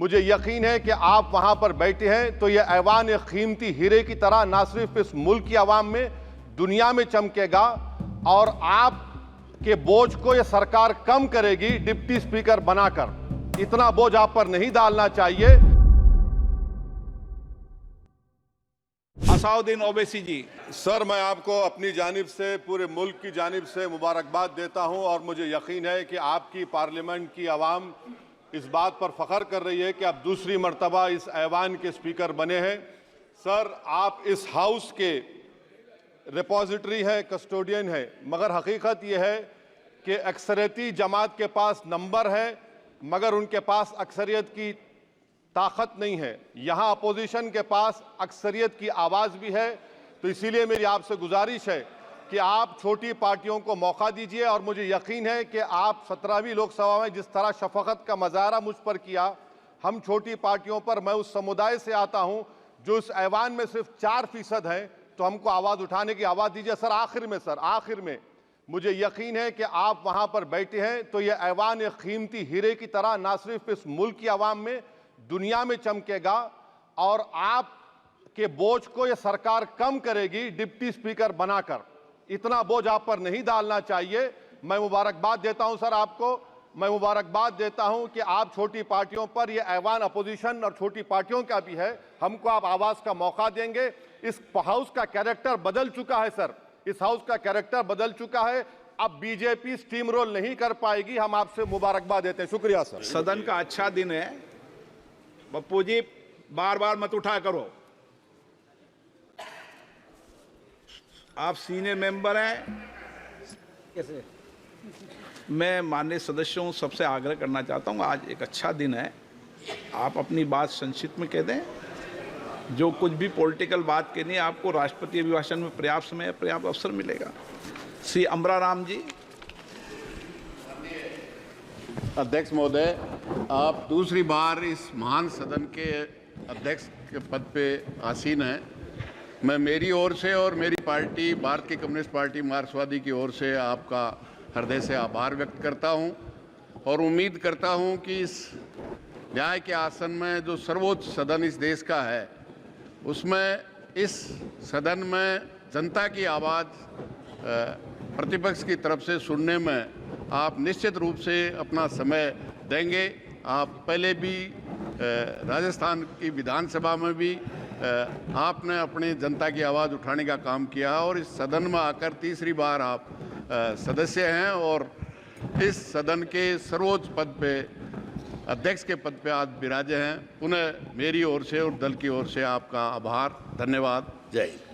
मुझे यकीन है कि आप वहां पर बैठे हैं तो यह ऐवान एक कीमती हीरे की तरह ना सिर्फ इस मुल्क की आवाम में, दुनिया में चमकेगा और आप के बोझ को यह सरकार कम करेगी डिप्टी स्पीकर बनाकर। इतना बोझ आप पर नहीं डालना चाहिए। असाउद्दीन ओवैसी जी। सर, मैं आपको अपनी जानिब से, पूरे मुल्क की जानिब से मुबारकबाद देता हूं और मुझे यकीन है कि आपकी पार्लियामेंट की आवाम इस बात पर फख्र कर रही है कि आप दूसरी मर्तबा इस ऐवान के स्पीकर बने हैं। सर, आप इस हाउस के रिपोजिटरी है, कस्टोडियन है, मगर हकीकत यह है कि अक्सरियती जमात के पास नंबर है मगर उनके पास अक्सरियत की ताकत नहीं है। यहाँ अपोजिशन के पास अक्सरियत की आवाज़ भी है, तो इसीलिए मेरी आपसे गुजारिश है कि आप छोटी पार्टियों को मौका दीजिए और मुझे यकीन है कि आप 17वीं लोकसभा में जिस तरह शफकत का मुजाहरा मुझ पर किया, हम छोटी पार्टियों पर, मैं उस समुदाय से आता हूं जो इस ऐवान में सिर्फ 4% है, तो हमको आवाज़ उठाने की आवाज़ दीजिए। सर, आखिर में मुझे यकीन है कि आप वहां पर बैठे हैं तो यह ऐवान एक कीमती हीरे की तरह ना सिर्फ इस मुल्क की आवाम में, दुनिया में चमकेगा और आप के बोझ को यह सरकार कम करेगी डिप्टी स्पीकर बनाकर। इतना बोझ आप पर नहीं डालना चाहिए। मैं मुबारकबाद देता हूं सर आपको, मैं मुबारकबाद देता हूं कि आप छोटी पार्टियों पर, यह ऐवान अपोजिशन और छोटी पार्टियों का भी है, हमको आप आवाज का मौका देंगे। इस हाउस का कैरेक्टर बदल चुका है सर, इस हाउस का कैरेक्टर बदल चुका है। अब बीजेपी स्टीम रोल नहीं कर पाएगी। हम आपसे मुबारकबाद देते हैं। शुक्रिया सर। सदन का अच्छा दिन है। पप्पू जी, बार बार मत उठा करो। आप सीनियर मेंबर हैं। कैसे? मैं माननीय सदस्यों सबसे आग्रह करना चाहता हूं, आज एक अच्छा दिन है, आप अपनी बात संक्षिप्त में कह दें। जो कुछ भी पॉलिटिकल बात कहनी है आपको राष्ट्रपति अभिभाषण में पर्याप्त समय, पर्याप्त अवसर मिलेगा। श्री अमरा राम जी। अध्यक्ष महोदय, आप दूसरी बार इस महान सदन के अध्यक्ष के पद पे आसीन हैं। मैं मेरी ओर से और मेरी पार्टी भारतीय कम्युनिस्ट पार्टी मार्क्सवादी की ओर से आपका हृदय से आभार व्यक्त करता हूं और उम्मीद करता हूं कि इस न्याय के आसन में जो सर्वोच्च सदन इस देश का है, उसमें इस सदन में जनता की आवाज़ प्रतिपक्ष की तरफ से सुनने में आप निश्चित रूप से अपना समय देंगे। आप पहले भी राजस्थान की विधानसभा में भी आपने अपनी जनता की आवाज़ उठाने का काम किया और इस सदन में आकर तीसरी बार आप सदस्य हैं और इस सदन के सर्वोच्च पद पे, अध्यक्ष के पद पे आज विराजे हैं। पुनः मेरी ओर से और दल की ओर से आपका आभार, धन्यवाद। जय हिंद।